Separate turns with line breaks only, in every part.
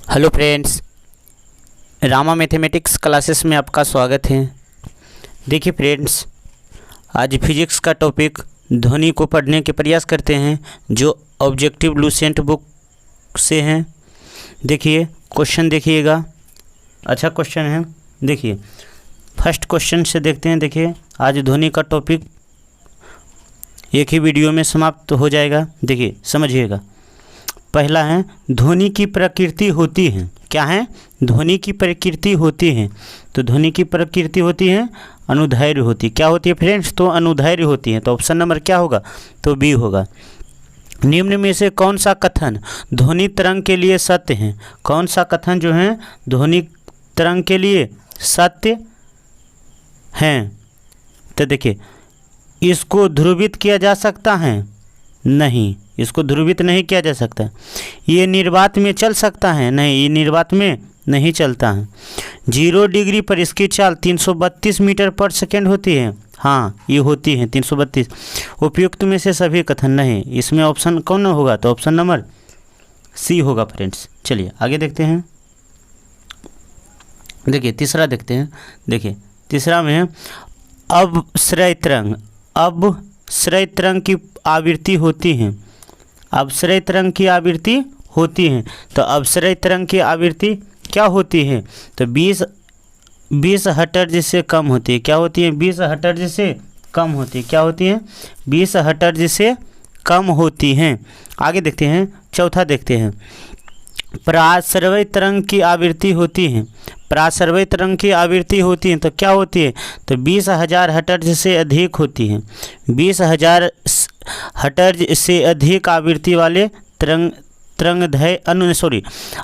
Hello friends, Rama mathematics classes में आपका स्वागत है। देखिए फ्रेंड्स, आज फिजिक्स का टॉपिक ध्वनि को पढ़ने के प्रयास करते हैं जो ऑब्जेक्टिव लुसेंट बुक से हैं। देखिए क्वेश्चन देखिएगा, अच्छा क्वेश्चन है। देखिए फर्स्ट क्वेश्चन से देखते हैं। देखिए आज ध्वनि का टॉपिक एक ही वीडियो में समाप्त हो जाएगा। देखिए समझिएगा। पहला है ध्वनि की प्रकृति होती है। क्या है? ध्वनि की प्रकृति होती है। तो ध्वनि की प्रकृति होती है अनुदैर्घ्य होती। क्या होती है फ्रेंड्स? तो अनुदैर्घ्य होती है। तो ऑप्शन नंबर क्या होगा? तो बी होगा। निम्न में से कौन सा कथन ध्वनि तरंग के लिए सत्य है? कौन सा कथन जो है ध्वनि तरंग के लिए सत्य है? तो देखिए, इसको ध्रुवित किया जा सकता है? नहीं, इसको ध्रुवित नहीं किया जा सकता। ये निर्वात में चल सकता है? नहीं, ये निर्वात में नहीं चलता है। 0 डिग्री पर इसकी चाल 332 मीटर पर सेकेंड होती है। हाँ, ये होती है 332। उपयुक्त में से सभी कथन नहीं। इसमें ऑप्शन कौन होगा? तो ऑप्शन नंबर सी होगा फ्रेंड्स। चलिए आगे देखते हैं। देखिए तीसरा देखते हैं। देखिए तीसरा में अवश्रय तरंग। अवश्रय तरंग की आवृत्ति होती है। अवश्रय तरंग की आवृत्ति होती है। तो अवश्रय तरंग की आवृत्ति क्या होती है? तो 20 हर्ट्ज से कम होती है। क्या होती है? 20 हर्ट्ज से कम होती है। क्या होती है? 20 हर्ट्ज से कम होती हैं। आगे देखते हैं, चौथा देखते हैं। पराश्रव्य तरंग की आवृत्ति होती है। पराश्रव्य तरंग की आवृत्ति होती है तो क्या होती है? तो 20,000 हर्ट्ज से अधिक होती है। 20,000 हर्ट्ज से अधिक आवृत्ति वाले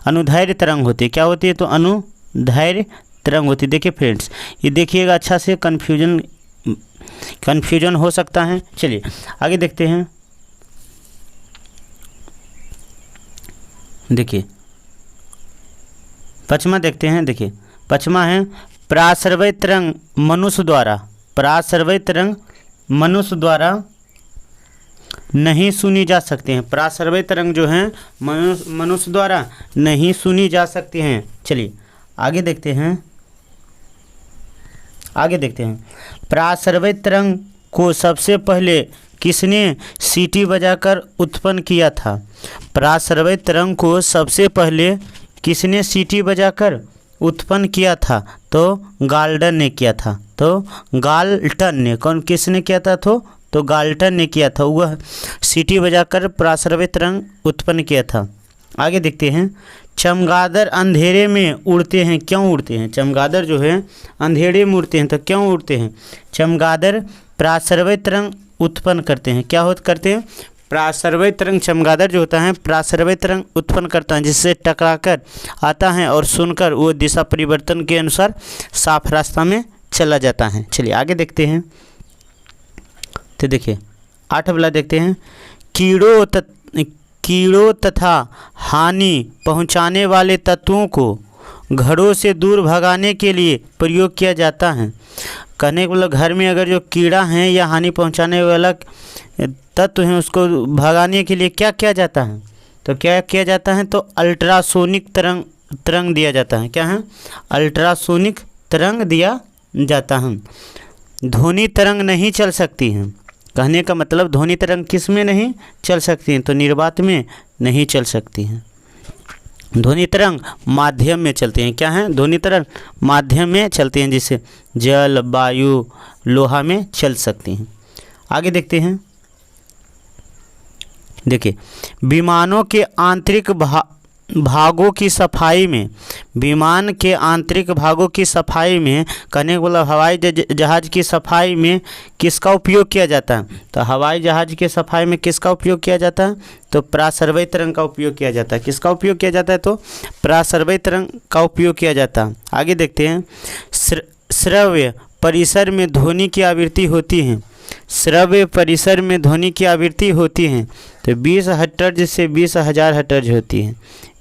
अनुदैर्घ्य तरंग होती है। क्या होती है? तो अनुदैर्घ्य तरंग होती है। देखिए फ्रेंड्स, ये देखिएगा अच्छा से, कन्फ्यूजन हो सकता है। चलिए आगे देखते हैं। देखिए पचमा देखते हैं। देखिए पचमा है पराश्रव्य तरंग मनुष्य द्वारा। पराश्रव्य तरंग मनुष्य द्वारा नहीं सुनी जा सकते हैं। पराश्रव्य तरंग जो हैं मनुष्य द्वारा नहीं सुनी जा सकती हैं। चलिए आगे देखते हैं। आगे देखते हैं। पराश्रव्य तरंग को सबसे पहले किसने सीटी बजाकर उत्पन्न किया था? पराश्रव्य तरंग को सबसे पहले किसने सीटी बजाकर उत्पन्न किया था? तो गाल्टन ने किया था। तो गाल्टन ने, किसने किया था? तो गाल्टन ने किया था। वह सीटी बजाकर पराश्रव्य तरंग उत्पन्न किया था। आगे देखते हैं। चमगादड़ अंधेरे में उड़ते हैं। क्यों उड़ते हैं? चमगादड़ जो है अंधेरे में उड़ते हैं तो क्यों उड़ते हैं? चमगादड़ पराश्रव्य तरंग उत्पन्न करते हैं। क्या करते हैं? पराश्रव्य तरंग, चमगादड़ जो होता है पराश्रव्य तरंग उत्पन्न करता है, जिससे टकराकर आता है और सुनकर वो दिशा परिवर्तन के अनुसार साफ रास्ता में चला जाता है। चलिए आगे देखते हैं। तो देखिए 8 वाला देखते हैं। कीड़ों तथा हानि पहुंचाने वाले तत्वों को घरों से दूर भगाने के लिए प्रयोग किया जाता है। कहने को घर में अगर जो कीड़ा है या हानि पहुंचाने वाला तत्व है उसको भगाने के लिए क्या किया जाता है? तो क्या किया जाता है? तो अल्ट्रासोनिक तरंग दिया जाता है। क्या है? अल्ट्रासोनिक तरंग दिया जाता है। ध्वनि तरंग नहीं चल सकती हैं। कहने का मतलब ध्वनि तरंग किस में नहीं चल सकती हैं? तो निर्वात में नहीं चल सकती हैं। ध्वनि तरंग माध्यम में चलती हैं। क्या है? ध्वनि तरंग माध्यम में चलती हैं, जिससे जल, वायु, लोहा में चल सकती हैं। आगे देखते हैं। देखिए विमानों के आंतरिक भागों की सफाई में, विमान के आंतरिक भागों की सफाई में, कहने को मतलब हवाई जहाज़ की सफाई में किसका उपयोग किया जाता है? तो हवाई जहाज़ की सफाई में किसका उपयोग किया जाता है? तो पराश्रव्य तरंग का उपयोग किया जाता है। किसका उपयोग किया जाता है? तो पराश्रव्य तरंग का उपयोग किया जाता है। आगे देखते हैं। श्रव्य परिसर में ध्वनि की आवृत्ति होती है। श्रव्य परिसर में ध्वनि की आवृत्ति होती है तो 20 हर्ट्ज से 20,000 हर्ट्ज होती है।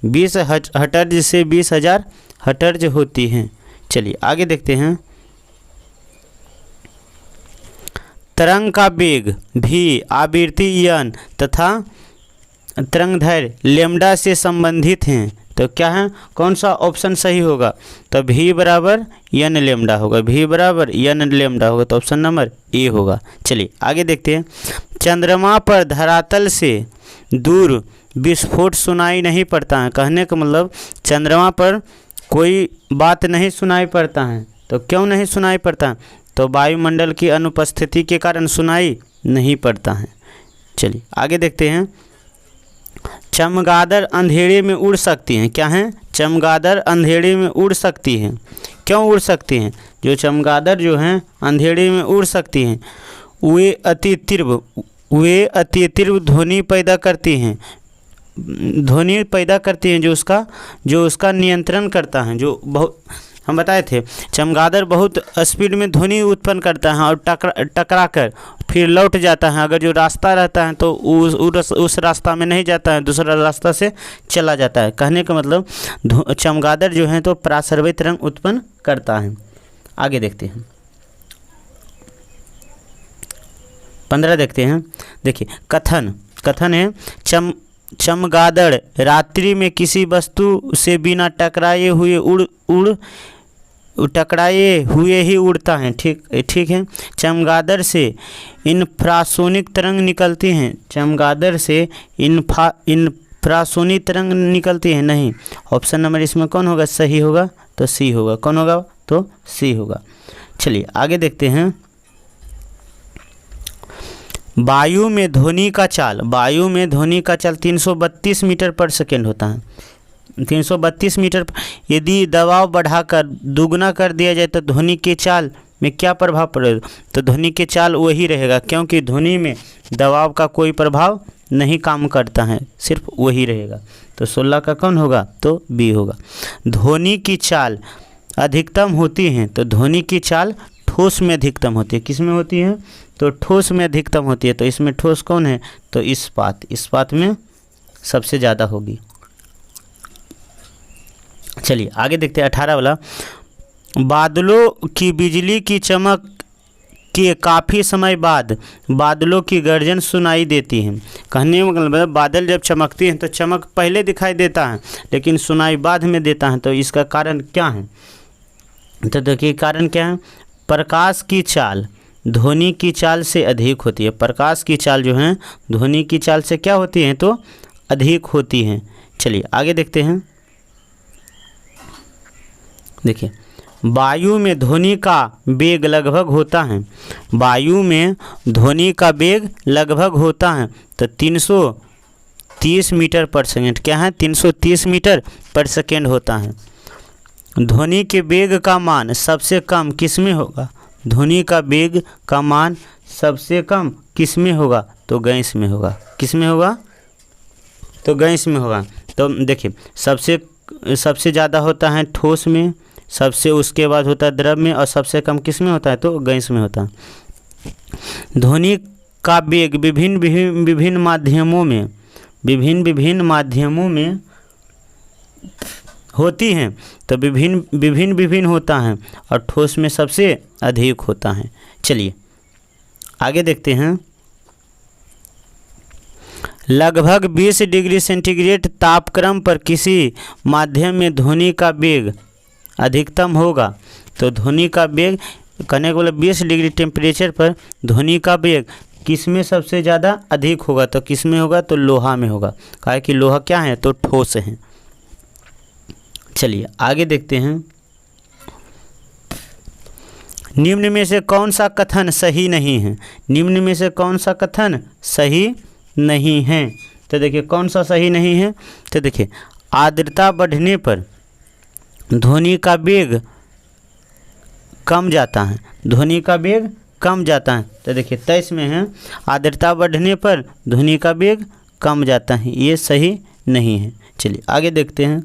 20 हर्ट्ज से 20,000 हर्ट्ज होती हैं। चलिए आगे देखते हैं। तरंग का वेग भी आवृत्ति n तथा तरंगदैर्घ्य लैम्ब्डा से संबंधित हैं। तो क्या है, कौन सा ऑप्शन सही होगा? तो v बराबर n लेमडा होगा, v बराबर n लेमडा होगा, तो ऑप्शन नंबर ए होगा। चलिए आगे देखते हैं। चंद्रमा पर धरातल से दूर विस्फोट सुनाई नहीं पड़ता है। कहने का मतलब चंद्रमा पर कोई बात नहीं सुनाई पड़ता है। तो क्यों नहीं सुनाई पड़ता है? तो वायुमंडल की अनुपस्थिति के कारण सुनाई नहीं पड़ता है। चलिए आगे देखते हैं। चमगादड़ अंधेरे में उड़ सकती हैं। क्या हैं? चमगादड़ अंधेरे में उड़ सकती हैं। क्यों उड़ सकती हैं? जो चमगादड़ जो हैं अंधेरे में उड़ सकती हैं, वे अति तीव्र ध्वनि पैदा करती हैं। ध्वनि पैदा करती हैं जो उसका नियंत्रण करता है। जो बहुत हम बताए थे, चमगादड़ बहुत स्पीड में ध्वनि उत्पन्न करता है और टकरा कर फिर लौट जाता है। अगर जो रास्ता रहता है तो उस रास्ता में नहीं जाता है, दूसरा रास्ता से चला जाता है। कहने का मतलब चमगादड़ जो है तो पराश्रव्य तरंग उत्पन्न करता है। आगे देखते हैं 15 देखते हैं। देखिए कथन है, चमगादड़ रात्रि में किसी वस्तु से बिना टकराए हुए ही उड़ता है। ठीक है। चमगादड़ से इंफ्रासोनिक तरंग निकलती हैं। चमगादड़ से इंफ्रासोनिक तरंग निकलती है नहीं। ऑप्शन नंबर इसमें कौन होगा? सही होगा तो सी होगा। कौन होगा? तो सी होगा। चलिए आगे देखते हैं। वायु में ध्वनि का चाल 332 मीटर पर सेकेंड होता है। 332 मीटर। यदि दबाव बढ़ाकर दुगना कर दिया जाए तो ध्वनि के चाल में क्या प्रभाव पड़ेगा? तो ध्वनि के चाल वही रहेगा, क्योंकि ध्वनि में दबाव का कोई प्रभाव नहीं काम करता है, सिर्फ वही रहेगा। तो 16 का कौन होगा? तो बी होगा। ध्वनि की चाल अधिकतम होती है। तो ध्वनि की चाल ठोस में अधिकतम होती है। किस में होती है? तो ठोस में अधिकतम होती है। तो इसमें ठोस कौन है? तो इस्पात में सबसे ज़्यादा होगी। चलिए आगे देखते हैं 18 वाला। बादलों की बिजली की चमक के काफ़ी समय बाद बादलों की गर्जन सुनाई देती है। कहने का मतलब बादल जब चमकती हैं तो चमक पहले दिखाई देता है लेकिन सुनाई बाद में देता है। तो इसका कारण क्या है? तो देखिए कारण क्या है? प्रकाश की चाल ध्वनि की चाल से अधिक होती है। प्रकाश की चाल जो है ध्वनि की चाल से क्या होती है? तो अधिक होती है। चलिए आगे देखते हैं। देखिए वायु में ध्वनि का वेग लगभग होता है। वायु में ध्वनि का वेग लगभग होता है तो 330 मीटर पर सेकेंड। क्या है? 330 मीटर पर सेकेंड होता है। ध्वनि के वेग का मान सबसे कम किस में होगा? ध्वनि का वेग का मान सबसे कम किस में होगा? तो गैस में होगा। किस में होगा? तो गैस में होगा। तो देखिए सबसे ज़्यादा होता है ठोस में, सबसे उसके बाद होता है द्रव में, और सबसे कम किस में होता है? तो गैस में होता है। ध्वनि का वेग विभिन्न माध्यमों में होती हैं। तो विभिन्न होता है और ठोस में सबसे अधिक होता है। चलिए आगे देखते हैं। लगभग 20 डिग्री सेंटीग्रेड तापक्रम पर किसी माध्यम में ध्वनि का वेग अधिकतम होगा। तो ध्वनि का वेग कहने को 20 डिग्री टेम्परेचर पर ध्वनि का वेग किस में सबसे ज़्यादा अधिक होगा? तो किस में होगा? तो लोहा में होगा। काहे कि लोहा क्या है? तो ठोस है। चलिए आगे देखते हैं। निम्न में से कौन सा कथन सही नहीं है? निम्न में से कौन सा कथन सही नहीं है? तो देखिए कौन सा सही नहीं है? तो देखिए आर्द्रता बढ़ने पर ध्वनि का वेग कम जाता है। ध्वनि का वेग कम जाता है। तो देखिए 23 में है आर्द्रता बढ़ने पर ध्वनि का वेग कम जाता है। ये सही नहीं है। चलिए आगे देखते हैं।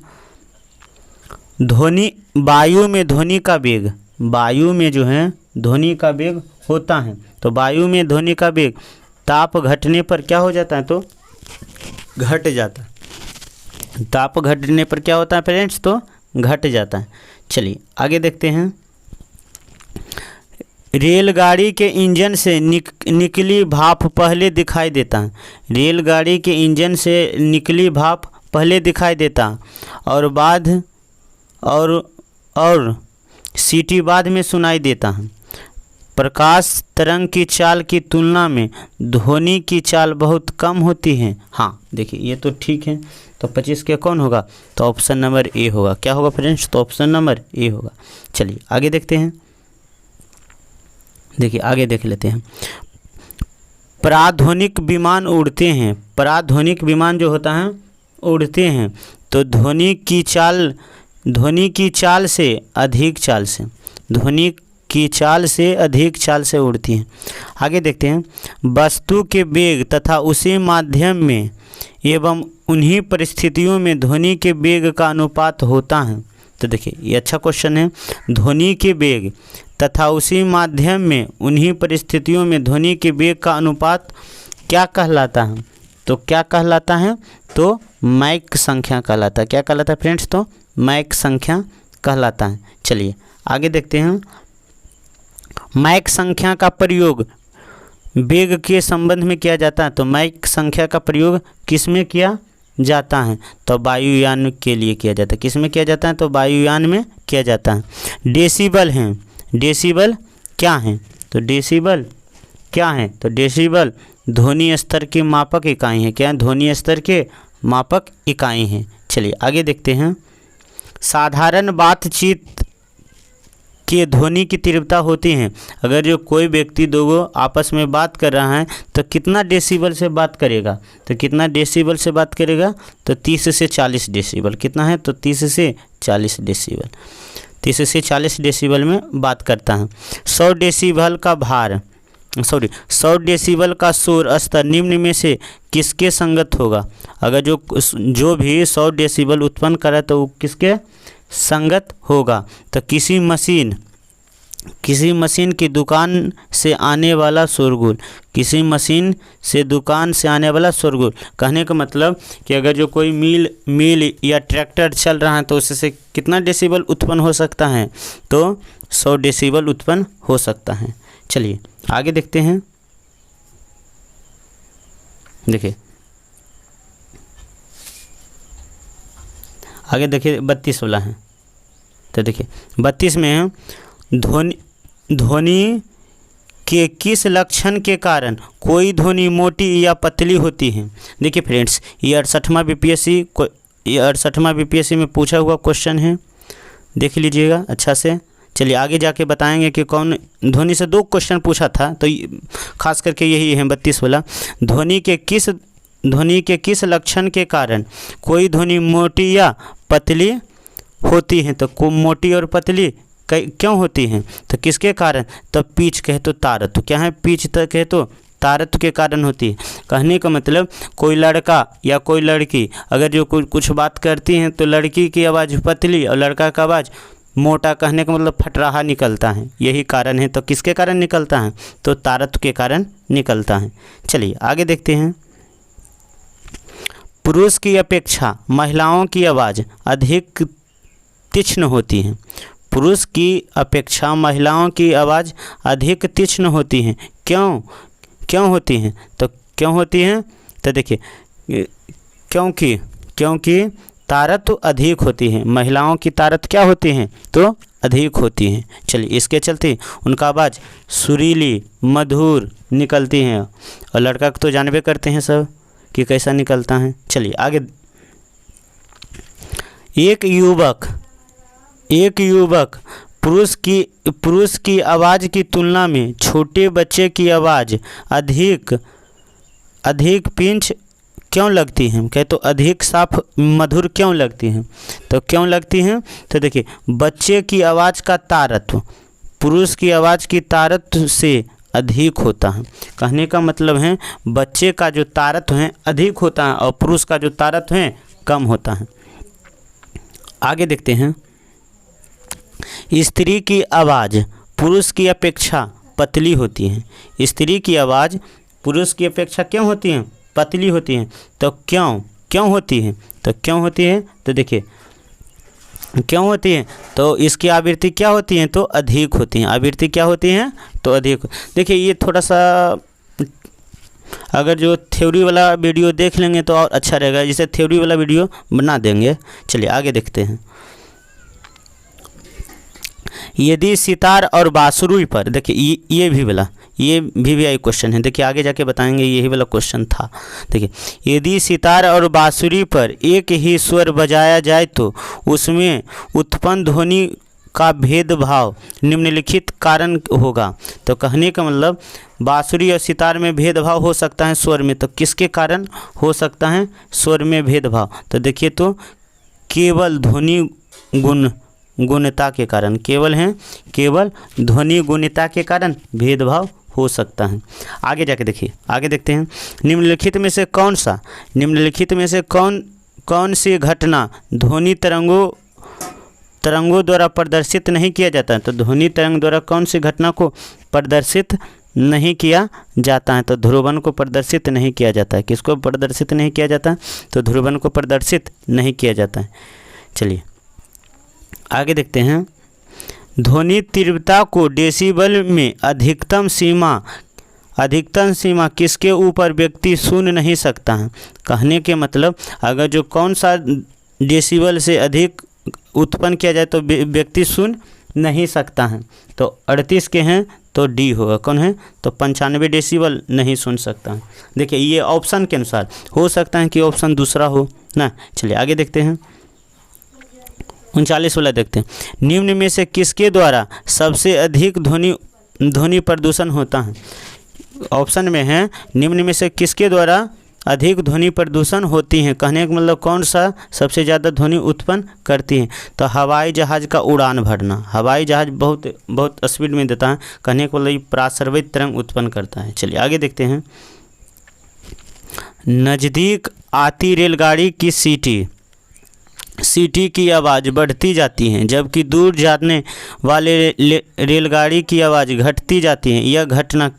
वायु में ध्वनि का वेग, वायु में जो है ध्वनि का वेग होता है। तो वायु में ध्वनि का वेग ताप घटने पर क्या हो जाता है? तो घट जाता है। ताप घटने पर क्या होता है फ्रेंड्स? तो घट जाता है। चलिए आगे देखते हैं। रेलगाड़ी के इंजन से निकली भाप पहले दिखाई देता है। रेलगाड़ी के इंजन से निकली भाप पहले दिखाई देता और और सीटी बाद में सुनाई देता है। प्रकाश तरंग की चाल की तुलना में ध्वनि की चाल बहुत कम होती है। हाँ देखिए ये तो ठीक है, तो 25 के कौन होगा, तो ऑप्शन नंबर ए होगा। क्या होगा फ्रेंड्स, तो ऑप्शन नंबर ए होगा। चलिए आगे देखते हैं। देखिए आगे देख लेते हैं। पराध्वनिक विमान उड़ते हैं। पराध्वनिक विमान जो होता है उड़ते हैं, तो ध्वनि की चाल से अधिक चाल से उड़ती हैं। आगे देखते हैं। वस्तु के वेग तथा उसी माध्यम में एवं उन्हीं परिस्थितियों में ध्वनि के वेग का अनुपात होता है। तो देखिए ये अच्छा क्वेश्चन है। ध्वनि के वेग तथा उसी माध्यम में उन्हीं परिस्थितियों में ध्वनि के वेग का अनुपात क्या कहलाता है, तो क्या कहलाता है, तो मैक संख्या कहलाता है। क्या कहलाता है फ्रेंड्स, तो मैक संख्या कहलाता है। चलिए आगे देखते हैं। मैक संख्या का प्रयोग वेग के संबंध में किया जाता है, तो मैक संख्या का प्रयोग किस में किया जाता है, तो वायुयान के लिए किया जाता है। किस में किया जाता है, तो वायुयान में किया जाता है। डेसिबल हैं। डेसिबल क्या हैं, तो डेसिबल क्या हैं, तो डेसिबल ध्वनि स्तर की मापक इकाई है। क्या ध्वनि स्तर के मापक इकाई हैं। चलिए आगे देखते हैं। साधारण बातचीत की ध्वनि की तीव्रता होती है। अगर जो कोई व्यक्ति दो आपस में बात कर रहा है तो कितना डेसिबल से बात करेगा, तो कितना डेसिबल से बात करेगा, तो 30 से 40 डेसिबल। कितना है, तो 30 से 40 डेसिबल। 30 से 40 डेसिबल में बात करता है। 100 डेसिबल का शोर स्तर निम्न में से किसके संगत होगा। अगर जो भी 100 डेसिबल उत्पन्न करे तो वो किसके संगत होगा, तो किसी मशीन की दुकान से आने वाला शोरगुल। किसी मशीन से दुकान से आने वाला शोरगुल कहने का मतलब कि अगर जो कोई मिल या ट्रैक्टर चल रहा है तो उससे कितना डेसिबल उत्पन्न हो सकता है, तो 100 डेसिबल उत्पन्न हो सकता है। चलिए आगे देखते हैं। देखिए आगे देखिए 32 वाला है। तो देखिए 32 में है ध्वनि के किस लक्षण के कारण कोई ध्वनि मोटी या पतली होती है। देखिए फ्रेंड्स ये 68वां बीपीएससी में पूछा हुआ क्वेश्चन है, देख लीजिएगा अच्छा से। चलिए आगे जाके बताएंगे कि कौन ध्वनि से 2 क्वेश्चन पूछा था, तो खास करके यही है 32 वाला। ध्वनि के किस लक्षण के कारण कोई ध्वनि मोटी या पतली होती है, तो मोटी और पतली क्यों होती हैं, तो किसके कारण, तो पिच कहे तो तारत्व। क्या है, पिच कहे तो तारत्व के कारण होती है। कहने का मतलब कोई लड़का या कोई लड़की अगर जो कुछ बात करती हैं तो लड़की की आवाज़ पतली और लड़का का आवाज़ मोटा, कहने का मतलब फटराहा निकलता है। यही कारण है। तो किसके कारण निकलता है, तो तारत्व के कारण निकलता है। चलिए आगे देखते हैं। पुरुष की अपेक्षा महिलाओं की आवाज़ अधिक तीक्ष्ण होती है। पुरुष की अपेक्षा महिलाओं की आवाज़ अधिक तीक्ष्ण होती हैं। क्यों होती हैं, तो क्यों होती हैं, तो देखिए क्योंकि तारत्व अधिक होती है। महिलाओं की तारत्व क्या होती हैं, तो अधिक होती हैं। चलिए इसके चलते उनका आवाज़ सुरीली मधुर निकलती हैं, और लड़का को तो जानबे करते हैं सब कि कैसा निकलता है। चलिए आगे। एक युवक पुरुष की आवाज़ की तुलना में छोटे बच्चे की आवाज़ अधिक पिंच क्यों लगती हैं, कहे तो अधिक साफ मधुर क्यों लगती हैं, तो क्यों लगती हैं, तो देखिए बच्चे की आवाज़ का तारत्व पुरुष की आवाज़ की तारत्व से अधिक होता है। कहने का मतलब है बच्चे का जो तारत्व है अधिक होता है और पुरुष का जो तारत्व है कम होता है। आगे देखते हैं। स्त्री की आवाज़ पुरुष की अपेक्षा पतली होती है। स्त्री की आवाज़ पुरुष की अपेक्षा क्यों होती है, पतली होती है। तो क्यों होती है, तो देखिए क्यों होती है, तो इसकी आवृत्ति क्या होती है, तो अधिक होती हैं। आवृत्ति क्या होती हैं, तो अधिक। देखिए ये थोड़ा सा अगर जो थ्योरी वाला वीडियो देख लेंगे तो और अच्छा रहेगा, जिसे थ्योरी वाला वीडियो बना देंगे। चलिए आगे देखते हैं। यदि सितार और बांसुरी पर, देखिए ये भी आई क्वेश्चन है, देखिए आगे जाके बताएंगे, यही वाला क्वेश्चन था। देखिए, यदि सितार और बांसुरी पर एक ही स्वर बजाया जाए तो उसमें उत्पन्न ध्वनि का भेदभाव निम्नलिखित कारण होगा। तो कहने का मतलब बांसुरी और सितार में भेदभाव हो सकता है स्वर में, तो किसके कारण हो सकता है स्वर में भेदभाव? तो देखिए, तो केवल ध्वनि गुणता के कारण, केवल ध्वनि गुणता के कारण भेदभाव हो सकता है। आगे जाके देखिए, आगे देखते हैं। निम्नलिखित में से कौन सी घटना ध्वनि तरंगों द्वारा प्रदर्शित नहीं किया जाता है? तो ध्वनि तरंग द्वारा कौन सी घटना को प्रदर्शित नहीं किया जाता है? तो ध्रुवन को प्रदर्शित नहीं किया जाता है। किसको प्रदर्शित नहीं किया जाता है? तो ध्रुवन को प्रदर्शित नहीं किया जाता है। चलिए आगे देखते हैं। ध्वनि तीव्रता को डेसिबल में अधिकतम सीमा किसके ऊपर व्यक्ति सुन नहीं सकता है? कहने के मतलब अगर जो कौन सा डेसिबल से अधिक उत्पन्न किया जाए तो व्यक्ति सुन नहीं सकता है। तो 38 के हैं तो डी होगा। कौन है? तो 95 डेसिबल नहीं सुन सकता है। देखिए ये ऑप्शन के अनुसार हो सकता है कि ऑप्शन दूसरा हो ना। चलिए आगे देखते हैं। 39 वाला देखते हैं। निम्न में से किसके द्वारा सबसे अधिक ध्वनि प्रदूषण होता है? ऑप्शन में है निम्न में से किसके द्वारा अधिक ध्वनि प्रदूषण होती हैं? कहने का मतलब कौन सा सबसे ज़्यादा ध्वनि उत्पन्न करती है? तो हवाई जहाज़ का उड़ान भरना। हवाई जहाज़ बहुत स्पीड में देता है, कहने को मतलब प्रासर्वित तरंग उत्पन्न करता है। चलिए आगे देखते हैं। नज़दीक आती रेलगाड़ी की सीटी की आवाज़ बढ़ती जाती है, जबकि दूर जाने वाले रेलगाड़ी की आवाज़ घटती जाती है। यह घटना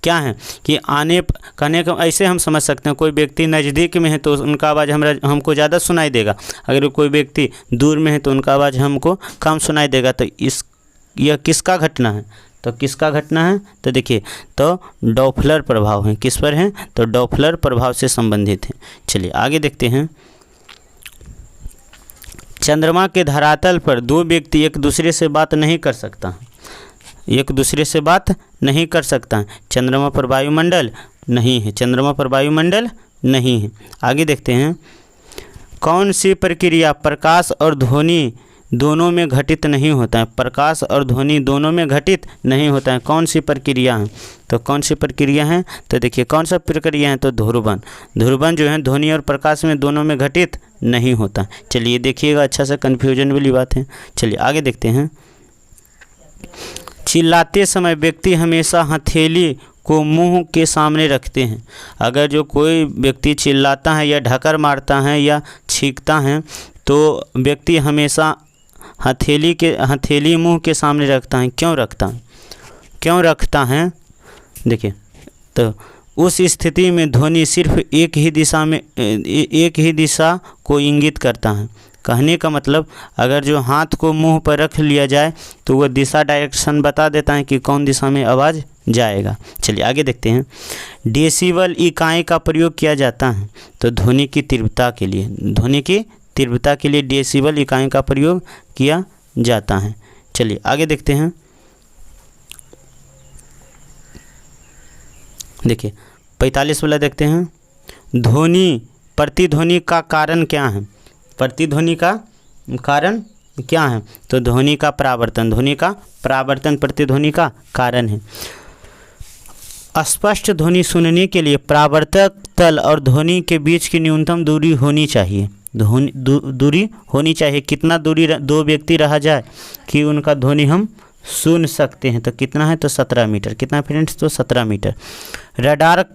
क्या है कि कहने का ऐसे हम समझ सकते हैं, कोई व्यक्ति नज़दीक में है तो उनका आवाज़ हमको ज़्यादा सुनाई देगा, अगर कोई व्यक्ति दूर में है तो उनका आवाज़ हमको कम सुनाई देगा। तो यह किसका घटना है? तो किसका घटना है? तो देखिए, तो डॉप्लर प्रभाव है। किस पर है? तो डॉप्लर प्रभाव से संबंधित है। चलिए आगे देखते हैं। चंद्रमा के धरातल पर दो व्यक्ति एक दूसरे से बात नहीं कर सकता है। चंद्रमा पर वायुमंडल नहीं है। आगे देखते हैं। कौन सी प्रक्रिया प्रकाश और ध्वनि दोनों में घटित नहीं होता है? प्रकाश और ध्वनि दोनों में घटित नहीं होता है। कौन सी प्रक्रिया है? तो कौन सी प्रक्रिया है? तो देखिए कौन सा प्रक्रिया है? तो ध्रुवन जो है ध्वनि और प्रकाश में दोनों में घटित नहीं होता। चलिए देखिएगा, अच्छा सा कन्फ्यूजन वाली बात है। चलिए आगे देखते हैं। चिल्लाते समय व्यक्ति हमेशा हथेली को मुंह के सामने रखते हैं। अगर जो कोई व्यक्ति चिल्लाता है या ढकर मारता है या छींकता है तो व्यक्ति हमेशा हथेली मुंह के सामने रखता है। क्यों रखता है? देखिए, तो उस स्थिति में ध्वनि सिर्फ एक ही दिशा को इंगित करता है। कहने का मतलब अगर जो हाथ को मुंह पर रख लिया जाए तो वह दिशा डायरेक्शन बता देता है कि कौन दिशा में आवाज़ जाएगा। चलिए आगे देखते हैं। डेसिबल इकाई का प्रयोग किया जाता है तो ध्वनि की तीव्रता के लिए डेसिबल इकाई का प्रयोग किया जाता है। चलिए आगे देखते हैं। देखिए 45 वाला देखते हैं। प्रतिध्वनि का कारण क्या है? प्रतिध्वनि का कारण क्या है? तो ध्वनि का परावर्तन प्रतिध्वनि का कारण है। स्पष्ट ध्वनि सुनने के लिए परावर्तक तल और ध्वनि के बीच की न्यूनतम दूरी होनी चाहिए। कितना दूरी दो व्यक्ति रहा जाए कि उनका ध्वनि हम सुन सकते हैं? तो कितना है? तो 17 मीटर। कितना फ्रेंड्स? तो 17 मीटर। रडार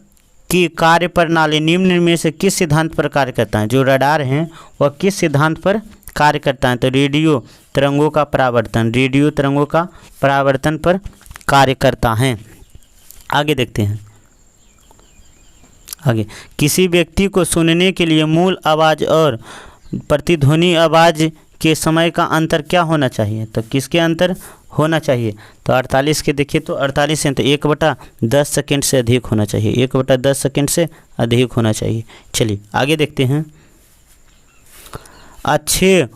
की कार्य प्रणाली निम्न में से किस सिद्धांत पर कार्य करता है? जो रडार हैं वह किस सिद्धांत पर कार्य करता है? तो रेडियो तरंगों का परावर्तन पर कार्य करता है। आगे देखते हैं। आगे, किसी व्यक्ति को सुनने के लिए मूल आवाज़ और प्रतिध्वनि आवाज़ के समय का अंतर क्या होना चाहिए? तो किसके अंतर होना चाहिए? तो 48 के देखिए तो 48 है तो 1/10 सेकेंड से अधिक होना चाहिए, 1/10 सेकेंड से अधिक होना चाहिए। चलिए आगे देखते हैं। अच्छे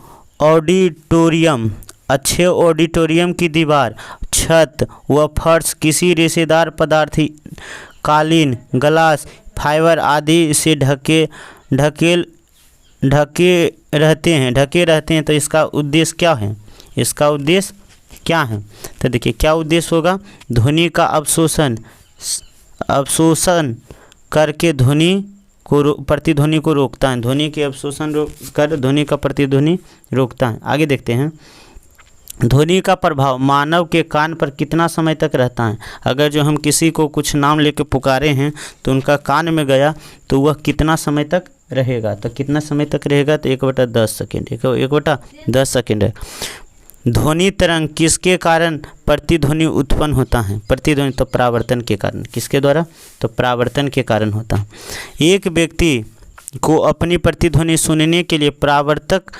ऑडिटोरियम की दीवार, छत व फर्श किसी रेशेदार पदार्थ, कालीन, ग्लास, फाइबर आदि से ढके रहते हैं। तो इसका उद्देश्य क्या है? इसका उद्देश्य क्या है? तो देखिए क्या उद्देश्य होगा? ध्वनि का अवशोषण करके प्रतिध्वनि को रोकता है। ध्वनि के अवशोषण कर ध्वनि का प्रतिध्वनि रोकता है। आगे देखते हैं। ध्वनि का प्रभाव मानव के कान पर कितना समय तक रहता है? अगर जो हम किसी को कुछ नाम लेके पुकारे हैं तो उनका कान में गया तो वह कितना समय तक रहेगा? तो कितना समय तक रहेगा? तो 1/10 सेकेंड, 1/10 सेकेंड है। ध्वनि तरंग किसके कारण प्रतिध्वनि उत्पन्न होता है? प्रतिध्वनि तो परावर्तन के कारण। किसके द्वारा? तो परावर्तन के कारण होता है। एक व्यक्ति को अपनी प्रतिध्वनि सुनने के लिए परावर्तक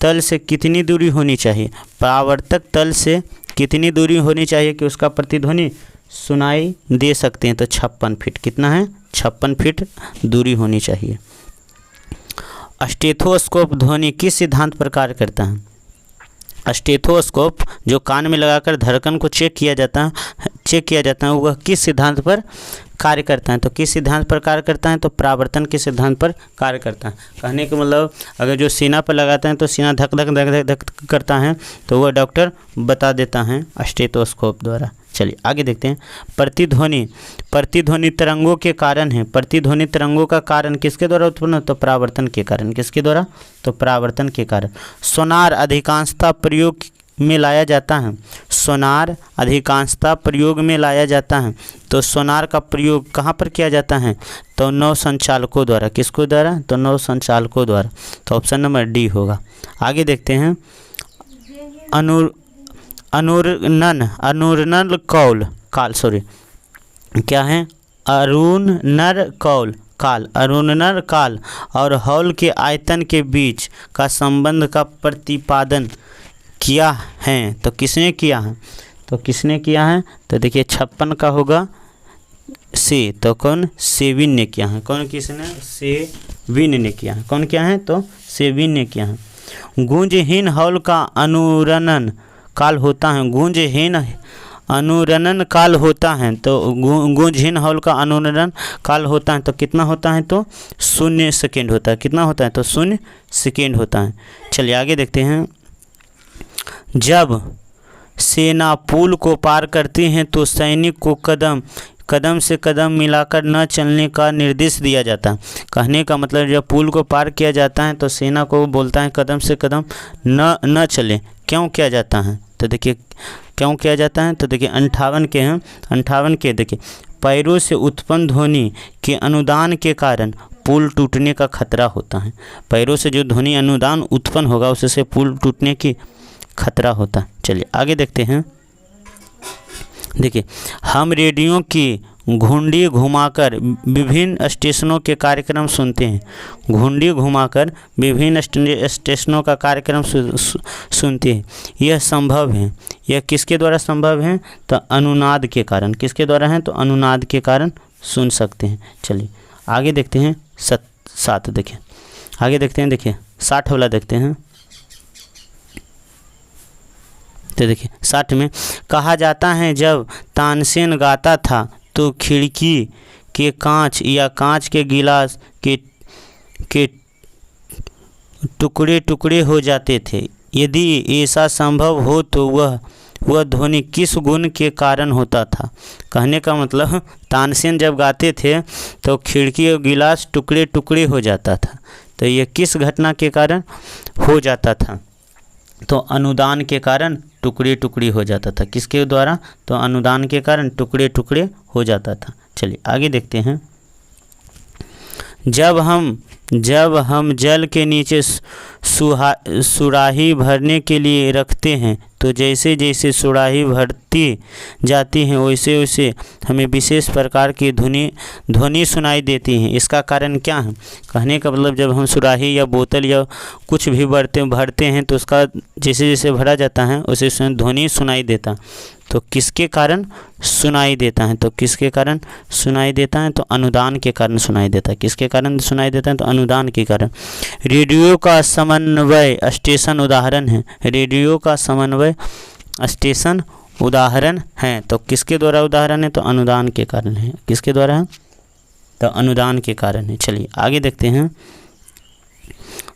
तल से कितनी दूरी होनी चाहिए? परावर्तक तल से कितनी दूरी होनी चाहिए कि उसका प्रतिध्वनि सुनाई दे सकते हैं? तो 56 फीट। कितना है? 56 फीट दूरी होनी चाहिए। स्टेथोस्कोप ध्वनि किस सिद्धांत पर कार्य करता है? स्टेथोस्कोप जो कान में लगाकर धड़कन को चेक किया जाता है वह किस सिद्धांत पर कार्य करता है? तो किस सिद्धांत पर कार्य करता है? तो परावर्तन के सिद्धांत पर कार्य करता है। कहने का मतलब अगर जो सीना पर लगाते हैं तो सीना धक धक धक धक धक करता है तो वह डॉक्टर बता देता है स्टेथोस्कोप द्वारा। चलिए आगे देखते हैं। प्रतिध्वनि तरंगों के कारण है। प्रतिध्वनि तरंगों का कारण किसके द्वारा उत्पन्न होता है? तो परावर्तन के कारण। किसके द्वारा? तो परावर्तन के कारण। सोनार अधिकांशतः प्रयोग में लाया जाता है। सोनार अधिकांशतः प्रयोग में लाया जाता है। तो सोनार का प्रयोग कहाँ पर किया जाता है? तो नौ संचालकों द्वारा। किसको द्वारा? तो नौ संचालकों द्वारा। तो ऑप्शन नंबर डी होगा। आगे देखते हैं। अनुरणन काल और हॉल के आयतन के बीच का संबंध का प्रतिपादन किया है। तो किसने किया है? तो किसने किया है? तो देखिए 56 का होगा से, तो कौन? सेविन ने किया है। कौन? किसने? सेविन ने किया है। कौन किया है? तो सेविन ने किया है। गूंजहीन हॉल का अनुरणन काल होता है। गूंजहीन अनुरणन काल होता है। तो गूंजहीन हॉल का अनुरणन काल होता है तो कितना होता है? तो 0 सेकेंड होता है। कितना होता है? तो 0 सेकेंड होता है। चलिए आगे देखते हैं। जब सेना पुल को पार करती हैं तो सैनिक को कदम से कदम मिलाकर न चलने का निर्देश दिया जाता है। कहने का मतलब जब पुल को पार किया जाता है तो सेना को बोलता है कदम से कदम न चले। क्यों किया जाता है? तो देखिए क्यों किया जाता है? तो देखिए 58 के हैं। 58 के देखिए पैरों से उत्पन्न ध्वनि के अनुदान के कारण पुल टूटने का खतरा होता है। पैरों से जो ध्वनि अनुदान उत्पन्न होगा उससे पुल टूटने की खतरा होता है। चलिए आगे देखते हैं। देखिए हम रेडियो की घुंडी घुमाकर विभिन्न स्टेशनों के कार्यक्रम सुनते हैं। घुंडी घुमाकर विभिन्न स्टेशनों का कार्यक्रम सुनते हैं। यह संभव है। यह किसके द्वारा संभव है? तो अनुनाद के कारण। किसके द्वारा है? तो अनुनाद के कारण सुन सकते हैं। चलिए आगे देखते हैं। 7 देखिए आगे देखते हैं। देखिए 60 वाला देखते हैं। तो देखिए 60 में कहा जाता है जब तानसेन गाता था तो खिड़की के कांच या कांच के गिलास के टुकड़े टुकड़े हो जाते थे। यदि ऐसा संभव हो तो वह ध्वनि किस गुण के कारण होता था? कहने का मतलब तानसेन जब गाते थे तो खिड़की और गिलास टुकड़े टुकड़े हो जाता था। तो यह किस घटना के कारण हो जाता था? तो अनुदान के कारण टुकड़े टुकड़े हो जाता था। किसके द्वारा? तो अनुदान के कारण टुकड़े टुकड़े हो जाता था। चलिए आगे देखते हैं। जब हम जल के नीचे सुराही भरने के लिए रखते हैं तो जैसे जैसे सुराही बढ़ती जाती हैं वैसे वैसे हमें विशेष प्रकार की ध्वनि सुनाई देती हैं। इसका कारण क्या है? कहने का मतलब जब हम सुराही या बोतल या कुछ भी भरते हैं तो उसका जैसे जैसे भरा जाता है उसे ध्वनि सुनाई देता। तो किसके कारण सुनाई देता है? तो किसके कारण सुनाई देता है? तो अनुदान के कारण सुनाई देता है। किसके कारण सुनाई देता है? तो अनुदान के कारण। रेडियो का समन्वय स्टेशन उदाहरण है। रेडियो का समन्वय स्टेशन उदाहरण है। तो किसके द्वारा उदाहरण है? तो अनुदान के कारण है। किसके द्वारा है? तो अनुदान के कारण है। चलिए आगे देखते हैं।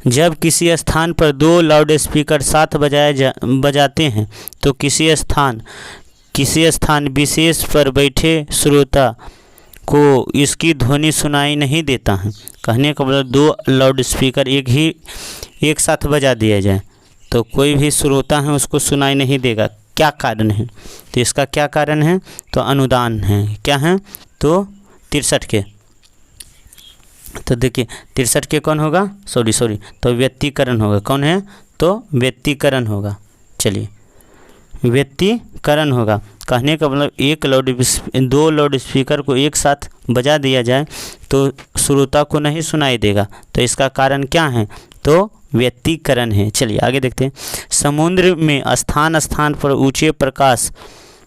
जब किसी स्थान पर 2 लाउड स्पीकर साथ बजाते हैं तो किसी स्थान विशेष पर बैठे श्रोता को इसकी ध्वनि सुनाई नहीं देता है। कहने का मतलब 2 लाउड स्पीकर एक साथ बजा दिया जाए तो कोई भी श्रोता है उसको सुनाई नहीं देगा। क्या कारण है? तो इसका क्या कारण है? तो अनुदान है। क्या है? तो 63 के। तो देखिए 63 के कौन होगा? सॉरी तो व्यक्तिकरण होगा। कौन है? तो व्यक्तिकरण होगा। चलिए व्यक्तिकरण होगा। कहने का मतलब 2 लाउड स्पीकर को एक साथ बजा दिया जाए तो श्रोता को नहीं सुनाई देगा। तो इसका कारण क्या है? तो व्यक्तिकरण है। चलिए आगे देखते हैं। समुद्र में स्थान स्थान पर ऊंचे प्रकाश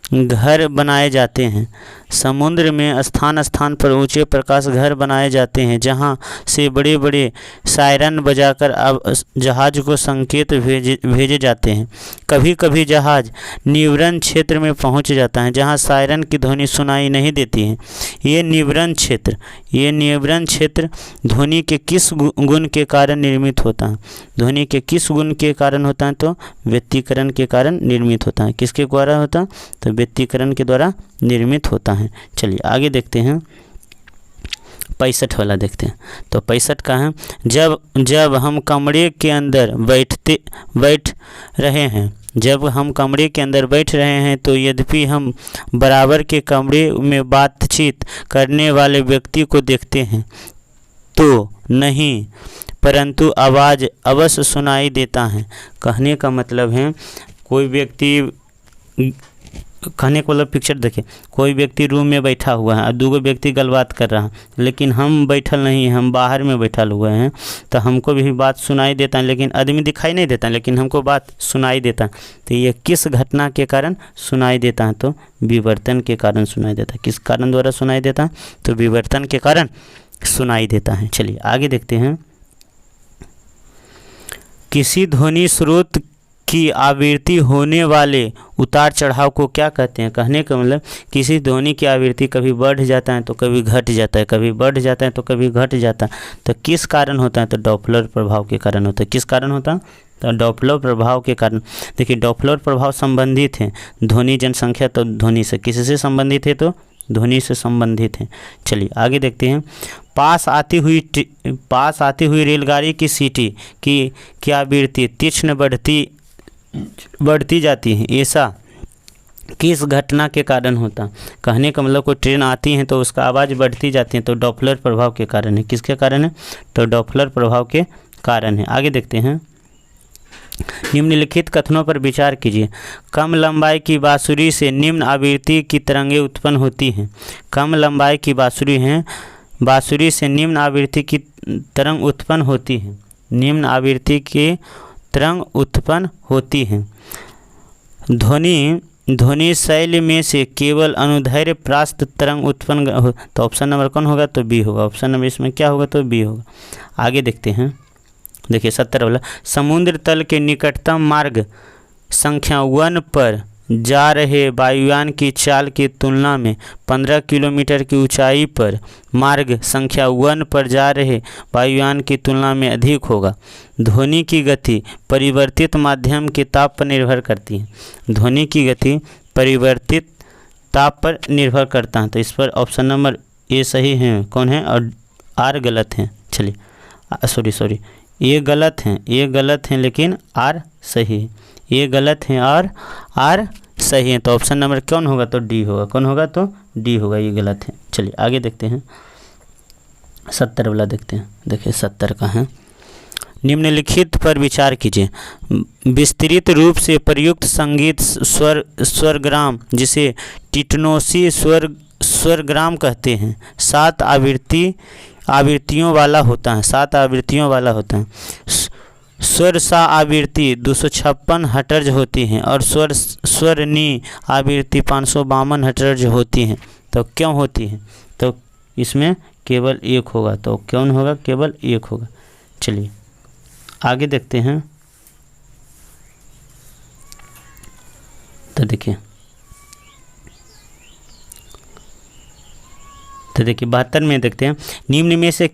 घर बनाए जाते हैं। समुद्र में स्थान स्थान पर ऊंचे प्रकाश घर बनाए जाते हैं जहां से बड़े बड़े सायरन बजाकर अब जहाज को संकेत भेजे जाते हैं। कभी कभी जहाज निवरण क्षेत्र में पहुंच जाता है जहां सायरन की ध्वनि सुनाई नहीं देती है। ये निवरण क्षेत्र ध्वनि के किस गुण के कारण निर्मित होता है? ध्वनि के किस गुण के कारण होता है? तो व्यक्तिकरण के कारण निर्मित होता है। किसके द्वारा होता है? तो व्यक्तिकरण के द्वारा निर्मित होता है। चलिए आगे देखते हैं। 65 वाला देखते हैं। तो 65 का है। जब हम कमरे के अंदर बैठ रहे हैं तो यद्यपि हम बराबर के कमरे में बातचीत करने वाले व्यक्ति को देखते हैं तो नहीं, परंतु आवाज़ अवश्य सुनाई देता है। कहने का मतलब है कहने को मतलब पिक्चर देखिए, कोई व्यक्ति रूम में बैठा हुआ है और 2 व्यक्ति गलबात कर रहा है, लेकिन हम बैठल नहीं हैं, हम बाहर में बैठल हुए हैं तो हमको भी बात सुनाई देता है लेकिन आदमी दिखाई नहीं देता, लेकिन हमको बात सुनाई देता है। तो ये किस घटना के कारण सुनाई देता है? तो विवर्तन के कारण सुनाई देता है। किस कारण द्वारा सुनाई देता है? तो विवर्तन के कारण सुनाई देता है। चलिए आगे देखते हैं। किसी ध्वनि स्रोत की आवृत्ति होने वाले उतार चढ़ाव को क्या कहते हैं? कहने का मतलब किसी ध्वनि की आवृत्ति कभी बढ़ जाता है तो कभी घट जाता है, कभी बढ़ जाता है तो कभी घट जाता है। तो किस कारण होता है? तो डॉपलर प्रभाव के कारण होता है। किस कारण होता है? तो डॉपलर प्रभाव के कारण। देखिए डॉपलर प्रभाव संबंधित है ध्वनि जनसंख्या, तो ध्वनि से किससे संबंधित है? तो ध्वनि से संबंधित है। चलिए आगे देखते हैं। पास आती हुई रेलगाड़ी की सीटी की आवृत्ति तीक्ष्ण बढ़ती जाती है। ऐसा किस घटना के कारण होता? कहने का मतलब कोई ट्रेन आती है तो उसका आवाज़ बढ़ती जाती है, तो डॉपलर प्रभाव के कारण है। किसके कारण है? तो डॉपलर प्रभाव के कारण है। आगे देखते हैं। निम्नलिखित कथनों पर विचार कीजिए। कम लंबाई की बांसुरी से निम्न आवृत्ति की तरंगें उत्पन्न होती हैं। कम लंबाई की बांसुरी से निम्न आवृत्ति की तरंग उत्पन्न होती है। निम्न आवृत्ति की तरंग उत्पन्न होती है। ध्वनि शैली में से केवल अनुदैर्घ्य प्रास्त तरंग उत्पन्न हो। तो ऑप्शन नंबर कौन होगा? तो बी होगा। ऑप्शन नंबर इसमें क्या होगा? तो बी होगा। आगे देखते हैं। देखिए 70 वाला। समुद्र तल के निकटतम मार्ग संख्या 1 पर जा रहे वायुयान की चाल की तुलना में 15 किलोमीटर की ऊंचाई पर मार्ग संख्या 1 पर जा रहे वायुयान की तुलना में अधिक होगा। ध्वनि की गति परिवर्तित माध्यम के ताप पर निर्भर करती है। ध्वनि की गति परिवर्तित ताप पर निर्भर करता है। तो इस पर ऑप्शन नंबर ए सही है। कौन है? और आर गलत है। चलिए सॉरी ये गलत हैं लेकिन आर सही है। ये गलत हैं और आर सही है। तो ऑप्शन नंबर कौन होगा? तो डी होगा। कौन होगा? तो डी होगा। ये गलत है। चलिए आगे देखते हैं। 70 वाला देखते हैं। देखिए 70 का है। निम्नलिखित पर विचार कीजिए। विस्तृत रूप से प्रयुक्त संगीत स्वरग्राम जिसे टिटनोसी स्वरग्राम कहते हैं 7 आवृत्तियों वाला होता है। 7 आवृत्तियों वाला होता है। स्वर सा आवृत्ति 256 हर्ट्ज होती हैं और स्वर नी आवृत्ति 552 हर्ट्ज होती हैं। तो क्यों होती हैं? तो इसमें केवल एक होगा। तो क्यों होगा? केवल एक होगा। चलिए आगे देखते हैं। तो देखिए 72 में देखते हैं। निम्न में से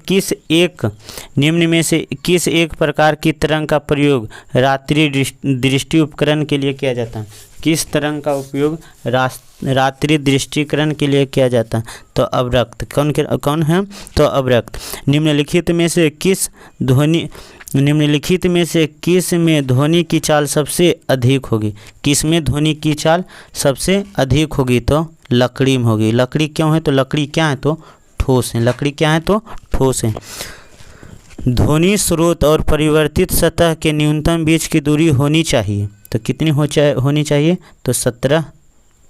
किस एक प्रकार की तरंग का प्रयोग रात्रि दृष्टि उपकरण के लिए किया जाता है? किस तरंग का उपयोग रात्रि दृष्टिकरण के लिए किया जाता है? तो अवरक्त। कौन है? तो अवरक्त। निम्नलिखित में से किस में ध्वनि की चाल सबसे अधिक होगी? किस में ध्वनि की चाल सबसे अधिक होगी? तो लकड़ी में होगी। लकड़ी क्यों है? तो लकड़ी क्या है? तो ठोस है। लकड़ी क्या है? तो ठोस है। ध्वनि स्रोत और परिवर्तित सतह के न्यूनतम बीच की दूरी होनी चाहिए। तो कितनी होनी चाहिए? तो 17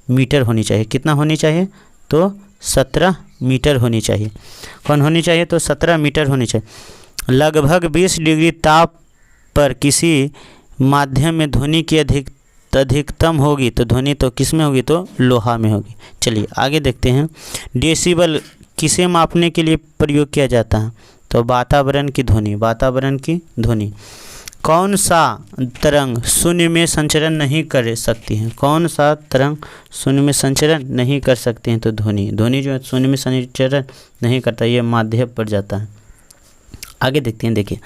मीटर होनी चाहिए। कितना होनी चाहिए? तो 17 मीटर होनी चाहिए। कौन होनी चाहिए? तो 17 मीटर होनी चाहिए। लगभग 20 डिग्री ताप पर किसी माध्यम में ध्वनि की अधिकतम होगी तो ध्वनि तो किस में होगी? तो लोहा में होगी। चलिए आगे देखते हैं। डेसिबल किसे मापने के लिए प्रयोग किया जाता है? तो वातावरण की ध्वनि। वातावरण की ध्वनि। कौन सा तरंग शून्य में संचरण नहीं कर सकती हैं? कौन सा तरंग शून्य में संचरण नहीं कर सकते हैं? तो ध्वनि। ध्वनि जो है शून्य में संचरण नहीं करता, ये माध्यम पर जाता है। आगे देखते हैं। देखिए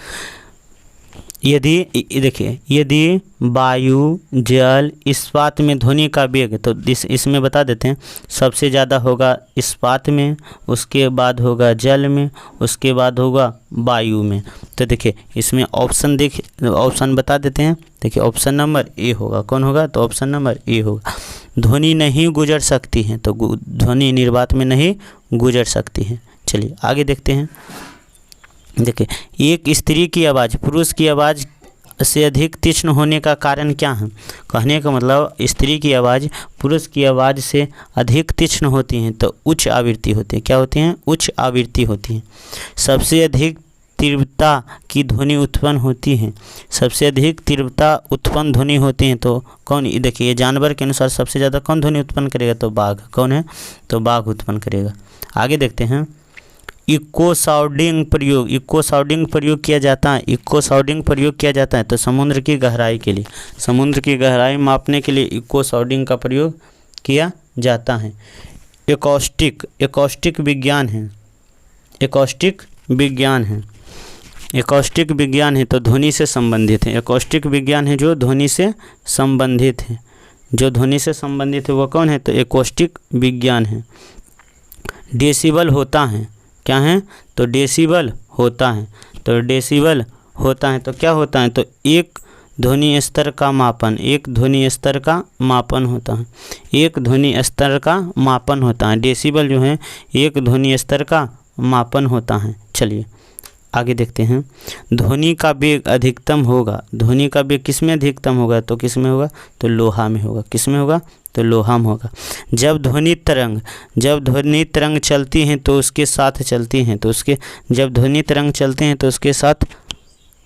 यदि वायु, जल, इस्पात में ध्वनि का वेग, तो इसमें बता देते हैं। सबसे ज़्यादा होगा इस्पात में, उसके बाद होगा जल में, उसके बाद होगा वायु में। तो देखिए इसमें ऑप्शन बता देते हैं। देखिए ऑप्शन नंबर ए होगा। कौन होगा? तो ऑप्शन नंबर ए होगा। ध्वनि नहीं गुजर सकती हैं, तो ध्वनि निर्वात में नहीं गुजर सकती हैं। चलिए आगे देखते हैं। देखिए एक स्त्री की आवाज़ पुरुष की आवाज़ से अधिक तीक्ष्ण होने का कारण क्या है? कहने का मतलब स्त्री की आवाज़ पुरुष की आवाज़ से अधिक तीक्ष्ण होती हैं तो उच्च आवृत्ति होती है। क्या होती हैं? उच्च आवृत्ति होती है। सबसे अधिक तीव्रता की ध्वनि उत्पन्न होती है। सबसे अधिक तीव्रता उत्पन्न ध्वनि होती है तो कौन? देखिए जानवर के अनुसार सबसे ज़्यादा कौन ध्वनि उत्पन्न करेगा? तो बाघ। कौन है? तो बाघ उत्पन्न करेगा। आगे देखते हैं। इको साउंडिंग प्रयोग किया जाता है। इको साउंडिंग प्रयोग किया जाता है तो समुद्र की गहराई के लिए। समुद्र की गहराई मापने के लिए इको साउंडिंग का प्रयोग किया जाता है। एकॉस्टिक विज्ञान है तो ध्वनि से संबंधित है। एकॉस्टिक विज्ञान है जो ध्वनि से संबंधित है। जो ध्वनि से संबंधित है वो कौन है? तो एकॉस्टिक विज्ञान है। डेसिबल होता है। क्या है? तो डेसिबल होता है। तो डेसिबल होता है तो क्या होता है? तो एक ध्वनि स्तर का मापन। एक ध्वनि स्तर का मापन होता है। एक ध्वनि स्तर का मापन होता है। डेसिबल जो है एक ध्वनि स्तर का मापन होता है। चलिए आगे देखते हैं। ध्वनि का वेग अधिकतम होगा। ध्वनि का वेग किस में अधिकतम होगा? तो किस में होगा? तो लोहा में होगा। किस में होगा? तो लोहा में होगा। जब ध्वनि तरंग चलती हैं तो उसके साथ चलती हैं तो उसके जब ध्वनि तरंग चलते हैं तो उसके साथ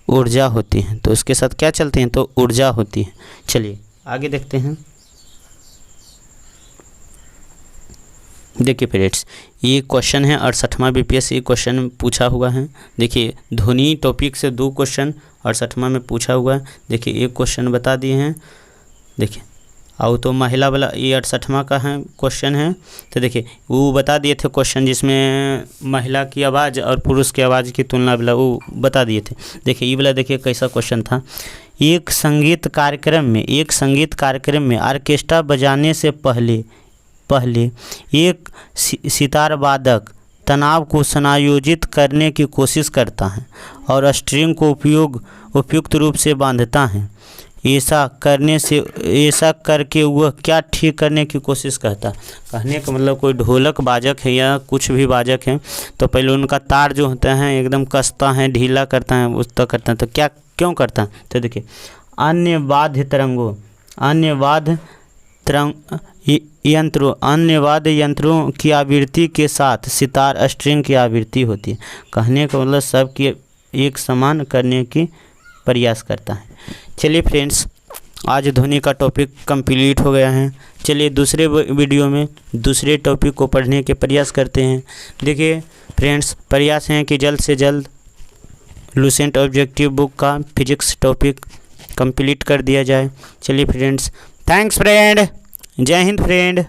ऊर्जा होती है। तो उसके साथ क्या चलते हैं? तो ऊर्जा होती है। चलिए आगे देखते हैं। देखिए फ्रेंड्स ये क्वेश्चन है 68वां बीपीएससी क्वेश्चन पूछा हुआ है। देखिए ध्वनि टॉपिक से 2 क्वेश्चन 68वां में पूछा हुआ है। देखिए एक क्वेश्चन बता दिए हैं। देखिए और तो महिला वाला ये 68वां का है क्वेश्चन है। तो देखिए वो बता दिए थे क्वेश्चन जिसमें महिला की आवाज़ और पुरुष की आवाज़ की तुलना वाला वो बता दिए थे। देखिए ये वाला देखिए कैसा क्वेश्चन था। एक संगीत कार्यक्रम में ऑर्केस्ट्रा बजाने से पहले एक सितार वादक तनाव को समायोजित करने की कोशिश करता है और स्ट्रिंग को उपयुक्त रूप से बांधता है। ऐसा करके वह क्या ठीक करने की कोशिश करता। कहने का मतलब कोई ढोलक बाजक है या कुछ भी बाजक है तो पहले उनका तार जो होता है एकदम कसता है, ढीला करता है, उस तक करता है। तो क्या क्यों करता है? तो देखिए, अन्य वाद्य यंत्रों की आवृत्ति के साथ सितार स्ट्रिंग की आवृत्ति होती है। कहने का मतलब सबकी एक समान करने की प्रयास करता है। चलिए फ्रेंड्स, आज ध्वनि का टॉपिक कंप्लीट हो गया है। चलिए दूसरे वीडियो में दूसरे टॉपिक को पढ़ने के प्रयास करते हैं। देखिए फ्रेंड्स, प्रयास है कि जल्द से जल्द लुसेंट ऑब्जेक्टिव बुक का फिजिक्स टॉपिक कंप्लीट कर दिया जाए। चलिए फ्रेंड्स, थैंक्स फ्रेंड, जय हिंद फ्रेंड।